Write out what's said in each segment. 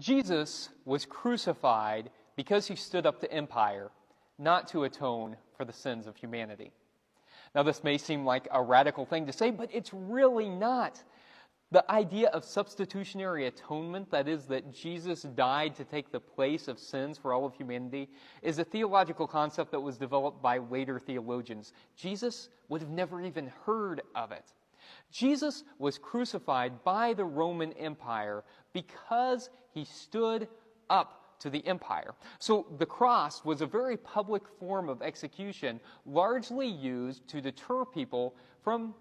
Jesus was crucified because he stood up to empire, not to atone for the sins of humanity. Now, this may seem like a radical thing to say, but it's really not. The idea of substitutionary atonement, that is, that Jesus died to take the place of sins for all of humanity, is a theological concept that was developed by later theologians. Jesus would have never even heard of it. Jesus was crucified by the Roman Empire because he stood up to the empire. So the cross was a very public form of execution, largely used to deter people from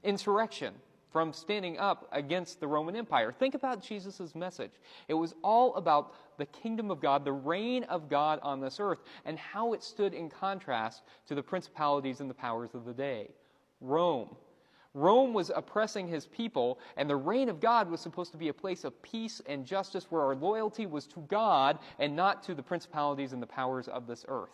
insurrection, from standing up against the Roman Empire. Think about Jesus' message. It was all about the kingdom of God, the reign of God on this earth, and how it stood in contrast to the principalities and the powers of the day. Rome was oppressing his people, and the reign of God was supposed to be a place of peace and justice where our loyalty was to God and not to the principalities and the powers of this earth.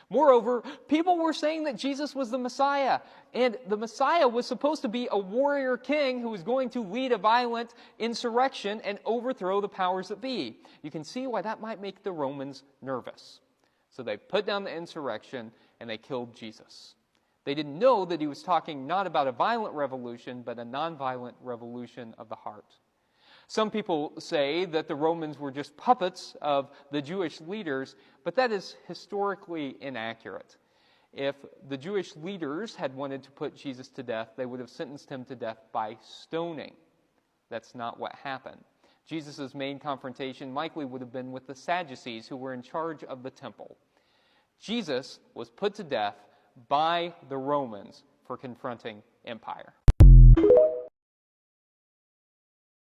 Moreover, people were saying that Jesus was the Messiah, and the Messiah was supposed to be a warrior king who was going to lead a violent insurrection and overthrow the powers that be. You can see why that might make the Romans nervous. So they put down the insurrection and they killed Jesus. They didn't know that he was talking not about a violent revolution, but a nonviolent revolution of the heart. Some people say that the Romans were just puppets of the Jewish leaders, but that is historically inaccurate. If the Jewish leaders had wanted to put Jesus to death, they would have sentenced him to death by stoning. That's not what happened. Jesus' main confrontation likely would have been with the Sadducees, who were in charge of the temple. Jesus was put to death by the Romans for confronting empire.